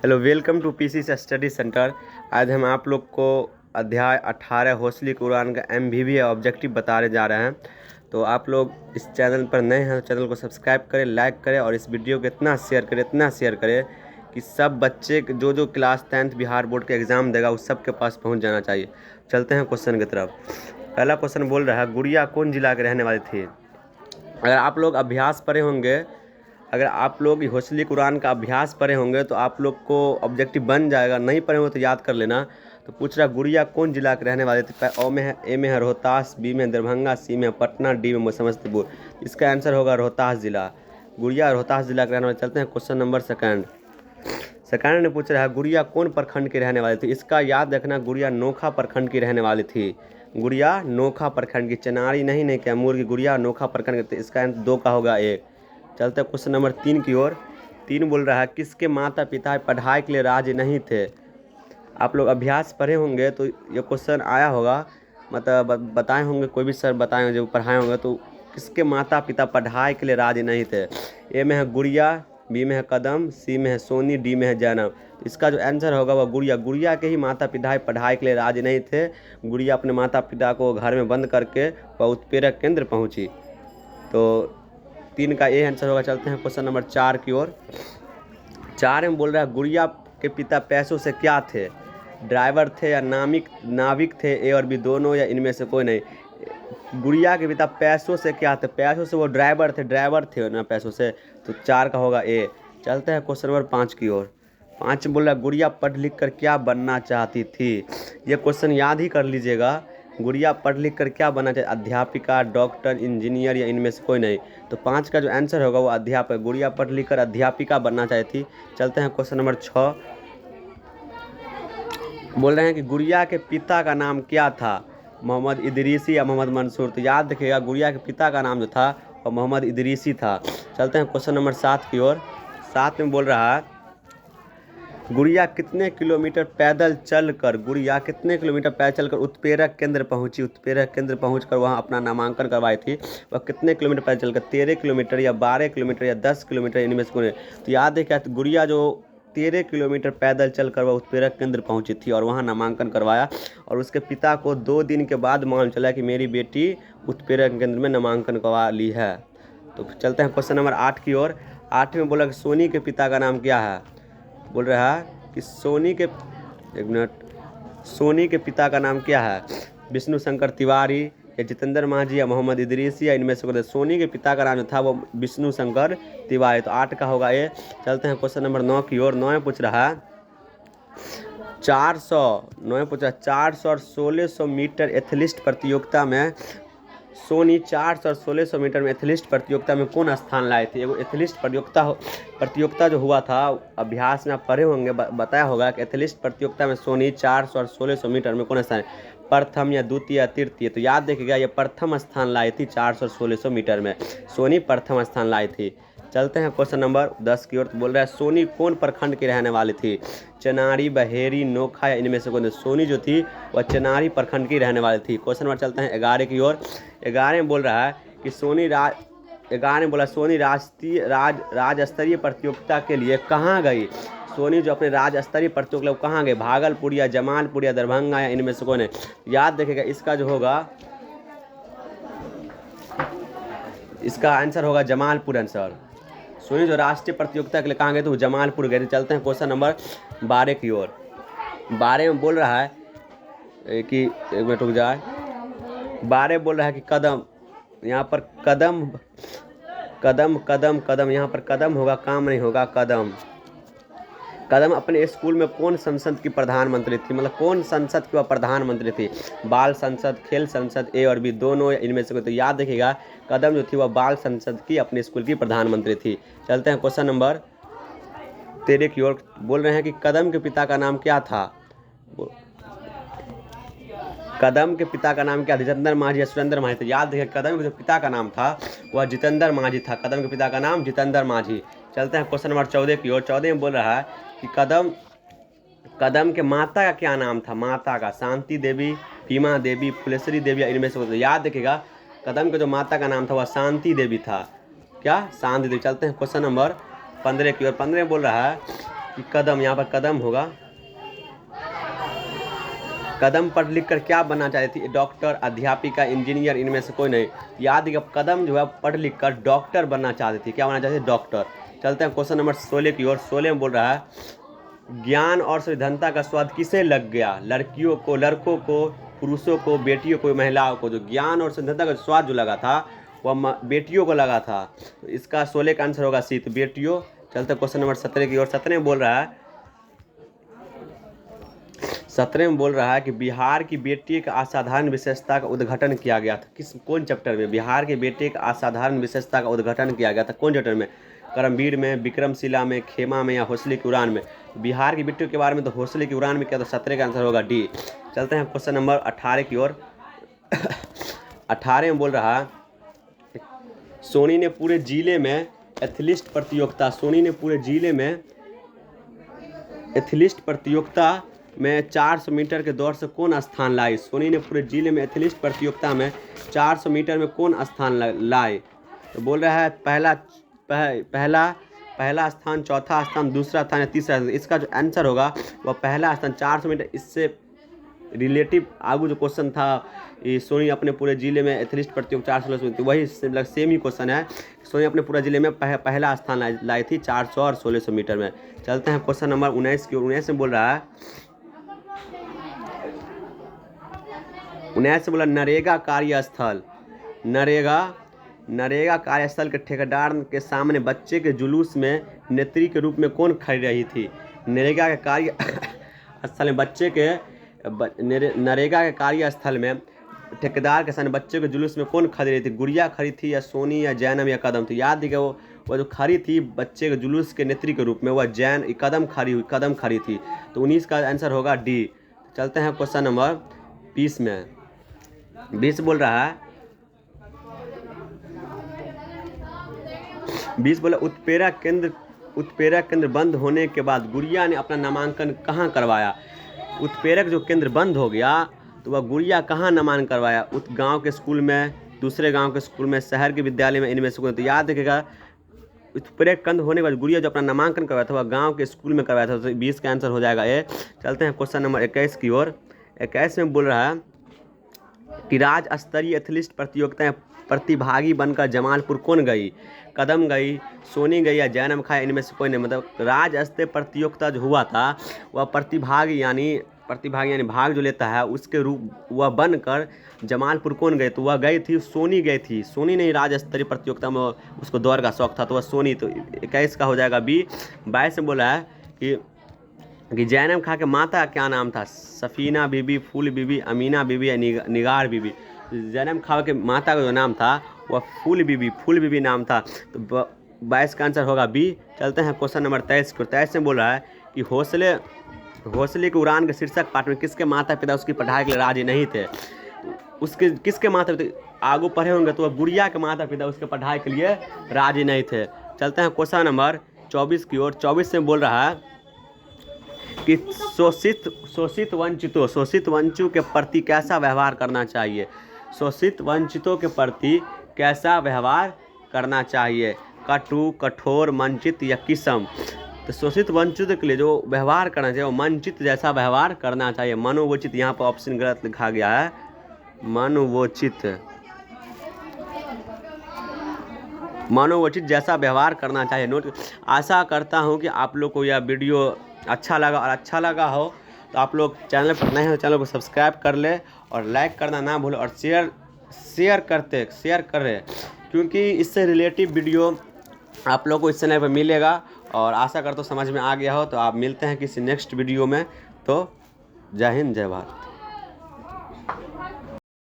Hello, welcome to PC study centre. आज हम आप लोग को अध्याय 18 हौसली कुरान का एमवीवी ऑब्जेक्टिव बताने जा रहे हैं। तो आप लोग इस चैनल पर नए हैं तो चैनल को सब्सक्राइब करें, लाइक करें और इस वीडियो को इतना शेयर करें कि सब बच्चे जो क्लास 10th बिहार बोर्ड के एग्ज़ाम देगा उस सब के पास पहुँच जाना चाहिए। चलते हैं क्वेश्चन की तरफ। पहला क्वेश्चन बोल रहा है, गुड़िया कौन जिला के रहने वाली थी। अगर आप लोग अभ्यास पढ़े होंगे, अगर आप लोग हौसली कुरान का अभ्यास पढ़े होंगे तो आप लोग को ऑब्जेक्टिव बन जाएगा। नहीं पढ़े हो तो याद कर लेना। तो पूछ रहा, गुड़िया कौन जिला के रहने वाले थे। ए में है रोहतास, बी में दरभंगा, सी में पटना, डी में समस्तीपुर। इसका आंसर होगा रोहतास जिला। गुड़िया रोहतास जिला के रहने वाले। चलते हैं क्वेश्चन नंबर सेकंड ने पूछ रहा है, गुड़िया कौन प्रखंड के रहने वाली थी। इसका याद रखना, गुड़िया नोखा प्रखंड की रहने वाली थी। गुड़िया नोखा प्रखंड की, चनारी नहीं कैमूर की, गुड़िया नोखा प्रखंड की। इसका आंसर 2 का होगा 1। चलते हैं क्वेश्चन नंबर 3 की ओर। 3 बोल रहा है, किसके माता पिता पढ़ाई के लिए राजी नहीं थे। आप लोग अभ्यास पढ़े होंगे तो ये क्वेश्चन आया होगा, मतलब बताए होंगे, कोई भी सर बताए होंगे, जो पढ़ाए होंगे। तो किसके माता पिता पढ़ाई के लिए राजी नहीं थे। ए में है गुड़िया, बी में है कदम, सी में है सोनी, डी में है जैनब। तो इसका जो आंसर होगा वह गुड़िया के ही माता पिता पढ़ाई के लिए राजी नहीं थे। गुड़िया अपने माता पिता को घर में बंद करके वह उत्प्रेरक केंद्र पहुंची। तो 3 का ये आंसर होगा। चलते हैं क्वेश्चन नंबर 4 की ओर। 4 में बोल रहा है, गुड़िया के पिता पैसों से क्या थे। ड्राइवर थे या नाविक थे, ए और बी दोनों, या इनमें से कोई नहीं। गुड़िया के पिता पैसों से क्या थे। पैसों से वो ड्राइवर थे ना पैसों से। तो 4 का होगा ए। चलते हैं क्वेश्चन नंबर 5 की ओर। 5 में बोल रहा है, गुड़िया पढ़ लिख कर क्या बनना चाहती थी। ये क्वेश्चन याद ही कर लीजिएगा। गुड़िया पढ़ लिख कर क्या बनना चाहिए। अध्यापिका, डॉक्टर, इंजीनियर, या इनमें से कोई नहीं। तो 5 का जो आंसर होगा वो अध्यापक। गुड़िया पढ़ लिख कर अध्यापिका बनना चाहिए थी। चलते हैं क्वेश्चन नंबर 6। बोल रहे हैं कि गुड़िया के पिता का नाम क्या था। मोहम्मद इदरीसी या मोहम्मद मंसूर। तो याद रखिएगा, गुड़िया के पिता का नाम जो था वो मोहम्मद इदरीसी था। चलते हैं क्वेश्चन नंबर 7 की ओर। 7 में बोल रहा है, गुड़िया कितने किलोमीटर पैदल चलकर उत्प्रेरक केंद्र पहुंची। उत्प्रेरक केंद्र पहुंचकर वहां अपना नामांकन करवाई थी। वह कितने किलोमीटर पैदल चलकर, 13 किलोमीटर या 12 किलोमीटर या 10 किलोमीटर, इनमें से कोई। तो याद है क्या, गुड़िया जो 13 किलोमीटर पैदल चलकर वह उत्प्रेरक केंद्र पहुंची थी और वहां नामांकन करवाया। और उसके पिता को 2 दिन के बाद मालूम चला कि मेरी बेटी उत्प्रेरक केंद्र में नामांकन करवा ली है। तो चलते हैं क्वेश्चन नंबर 8 की ओर। 8 में बोला कि सोनी के पिता का नाम क्या है। बोल रहा है कि सोनी के पिता का नाम क्या है। विष्णु शंकर तिवारी, या जितेंद्र मांझी, या मोहम्मद इदरीसी, या इनमें से कोई। सोनी के पिता का नाम जो था वो विष्णु शंकर तिवारी। तो 8 का होगा ये। चलते हैं क्वेश्चन नंबर 9 की ओर। 9 में पूछ रहा है 400 और 1600 मीटर एथलीट प्रतियोगिता में सोनी 400 और 1600 मीटर में एथलीट प्रतियोगिता में कौन स्थान लाए थे। एगो एथलीट प्रतियोगिता जो हुआ था, अभ्यास में आप पढ़े होंगे, बताया होगा कि एथलीट प्रतियोगिता में सोनी 400 और 1600 मीटर में कौन स्थान, प्रथम या द्वितीय या तृतीय। तो याद रखिएगा, ये प्रथम स्थान लाई थी 400 और 1600 मीटर में। सोनी प्रथम स्थान लाई थी। चलते हैं क्वेश्चन नंबर 10 की ओर। तो बोल रहा है, सोनी कौन प्रखंड की रहने वाली थी। चनारी, बहेरी, नोखा, या इनमें से कोई। सोनी जो थी वह चनारी प्रखंड की रहने वाली थी। क्वेश्चन नंबर चलते हैं 11 की ओर। 11 में बोल रहा है कि सोनी राज्य स्तरीय प्रतियोगिता के लिए कहाँ गई। सोनी जो अपने राज्य स्तरीय प्रतियोगिता कहाँ गए। भागलपुर या जमालपुर या दरभंगा, या इनमें से कोई नहीं। याद रखिएगा, इसका जो होगा, इसका आंसर होगा जमालपुर आंसर। सोनी जो राष्ट्रीय प्रतियोगिता के लिए कहाँ गए थे वो जमालपुर गए थे। चलते हैं क्वेश्चन नंबर 12 की ओर। 12 में बोल रहा है कि, एक मिनट रुक जाए। 12 बोल रहा है कि कदम, यहाँ पर कदम यहाँ पर कदम होगा, काम नहीं होगा। कदम अपने स्कूल में कौन संसद की प्रधानमंत्री थी। मतलब कौन संसद की वह प्रधानमंत्री थी। बाल संसद, खेल संसद, ए और बी दोनों, या इनमें से कोई। तो याद रखिएगा, कदम जो थी वह बाल संसद की अपने स्कूल की प्रधानमंत्री थी। चलते हैं क्वेश्चन नंबर 13 की ओर। बोल रहे हैं कि कदम के पिता का नाम क्या था। कदम के पिता का नाम क्या, जितेंद्र मांझी या सुरेंद्र मांझी। तो याद रखिए, कदम के जो पिता का नाम था वह जितेंद्र मांझी था। कदम के पिता का नाम जितेंद्र मांझी। चलते हैं क्वेश्चन नंबर 14 की ओर। 14 में बोल रहा है कि कदम के माता का क्या नाम था। माता का शांति देवी, भीमा देवी, फुलेश्वरी देवी, या इनमें से। याद रखिएगा, कदम के जो माता का नाम था वह शांति देवी था। क्या, शांति देवी। चलते हैं क्वेश्चन नंबर 15 की ओर। 15 में बोल रहा है कि कदम, यहाँ पर कदम होगा, कदम पढ़ लिख कर क्या बनना चाहती थी? डॉक्टर, अध्यापिका, इंजीनियर, इनमें से कोई नहीं। याद है, कदम जो है पढ़ लिख कर डॉक्टर बनना चाहती थी। क्या बनना चाहती थी? डॉक्टर। चलते हैं क्वेश्चन नंबर 16 की ओर। 16 में बोल रहा है ज्ञान और सिद्धांतता का स्वाद किसे लग गया? लड़कियों को, लड़कों को, पुरुषों को, बेटियों को, महिलाओं को? जो ज्ञान और सिद्धांतता का स्वाद जो लगा था वह बेटियों को लगा था। तो इसका 16 का आंसर होगा सी, तो बेटियों। चलते क्वेश्चन नंबर 17 की ओर। 17 में बोल रहा है, 17 में बोल रहा है कि बिहार की बेटी एक असाधारण विशेषता का उद्घाटन किया गया था। कौन चैप्टर में? बिहार के बेटे एक असाधारण विशेषता का उद्घाटन किया गया था। कौन चैप्टर में? करमवीर में, विक्रमशिला में, खेमा में, या हौसले की उड़ान में? बिहार की बेटियों के बारे में तो हौसले की उड़ान में क्या? तो 17 का आंसर होगा डी। चलते हैं क्वेश्चन नंबर 18 की ओर। 18 में बोल रहा है सोनी ने पूरे जिले में एथलीट प्रतियोगिता, सोनी ने पूरे जिले में एथलीट प्रतियोगिता में 400 मीटर के दौड़ से कौन स्थान लाई? सोनी ने पूरे जिले में एथलीट प्रतियोगिता में 400 मीटर में कौन स्थान लाए? तो बोल रहा है पहला स्थान, चौथा स्थान, दूसरा स्थान या तीसरा स्थान। इसका जो आंसर होगा वह पहला स्थान, 400 मीटर। इससे रिलेटिव आगू जो क्वेश्चन था, ये सोनी अपने पूरे जिले में एथलीट प्रतियोगिता 400 मीटर, वही सेम ही क्वेश्चन है। सोनी अपने पूरे जिले में पहला स्थान लाई थी 400 और 1600 मीटर में। चलते हैं क्वेश्चन नंबर 19 की ओर। 19 में बोल रहा है, 19 से बोला नरेगा कार्यस्थल, नरेगा कार्यस्थल के ठेकेदार के सामने बच्चे के जुलूस में नेत्री के रूप में कौन खड़ी रही थी? नरेगा के कार्यस्थल में बच्चे के नरेगा के कार्यस्थल में ठेकेदार के सामने बच्चे के जुलूस में कौन खड़ी रही थी? गुड़िया खड़ी थी, या सोनी, या जैनम, या कदम? तो याद है कि वो जो खड़ी थी बच्चे के जुलूस के नेत्री के रूप में, वह कदम खड़ी थी। तो 19 का आंसर होगा डी। चलते हैं क्वेश्चन नंबर 20 में। 20 बोल रहा है, 20 बोला उत्प्रेरक केंद्र बंद होने के बाद गुड़िया ने अपना नामांकन कहाँ करवाया? उत्प्रेरक जो केंद्र बंद हो गया तो वह गुड़िया कहाँ नामांकन करवाया? गांव के स्कूल में, दूसरे गांव के स्कूल में, शहर के विद्यालय में, इनमें से कोई? तो याद रखिएगा उत्प्रेरक केंद्र होने के बाद गुड़िया जो अपना नामांकन करवाया था वह गाँव के स्कूल में करवाया था। तो 20 का आंसर हो जाएगा ए। चलते हैं क्वेश्चन नंबर 21 की ओर। 21 में बोल रहा है कि राज्य स्तरीय एथलीट प्रतियोगिता में प्रतिभागी बनकर जमालपुर कौन गई? कदम गई, सोनी गई, या जैनम खाया? इनमें से कोई नहीं। मतलब राज्य स्तरीय प्रतियोगिता जो हुआ था वह प्रतिभागी यानी भाग जो लेता है उसके रूप वह बनकर जमालपुर कौन गए? तो वह गई थी, सोनी गई थी। सोनी ने राज्य स्तरीय प्रतियोगिता में उसको दौड़ का शौक था तो वह सोनी। तो 21 का हो जाएगा बी। 22 में बोला है कि जैनम खां के माता का क्या नाम था? सफीना बीबी, फूल बीबी, अमीना बीबी, या निगार बीबी? जैनम खां के माता का जो नाम था वह फूल बीबी नाम था। तो 22 का आंसर होगा बी। चलते हैं क्वेश्चन नंबर 23 को। 23 में बोल रहा है कि हौसले की उड़ान के शीर्षक पाठ में किसके माता पिता उसकी पढ़ाई के लिए राजी नहीं थे? उसके किसके माता पिता आगू पढ़े होंगे तो वह गुड़िया के माता पिता उसके पढ़ाई के लिए राजी नहीं थे। चलते हैं क्वेश्चन नंबर 24 की ओर। 24 में बोल रहा है कि शोषित वंचितों के प्रति कैसा व्यवहार करना चाहिए? शोषित वंचितों के प्रति कैसा व्यवहार करना चाहिए? कटु, कठोर, वंचित, या किस्म? तो शोषित वंचितों के लिए जो व्यवहार करना चाहिए वो वंचित जैसा व्यवहार करना चाहिए। मनोवोचित, यहाँ पर ऑप्शन गलत लिखा गया है, मनोवचित जैसा व्यवहार करना चाहिए। नोट। आशा करता हूँ कि आप लोग को यह वीडियो अच्छा लगा, और अच्छा लगा हो तो आप लोग चैनल पर नए हो चैनल को सब्सक्राइब कर ले और लाइक करना ना भूलें, और शेयर करें क्योंकि इससे रिलेटिव वीडियो आप लोग को इस चैनल पर मिलेगा। और आशा करता हूँ समझ में आ गया हो। तो आप मिलते हैं किसी नेक्स्ट वीडियो में। तो जय हिंद, जय भारत।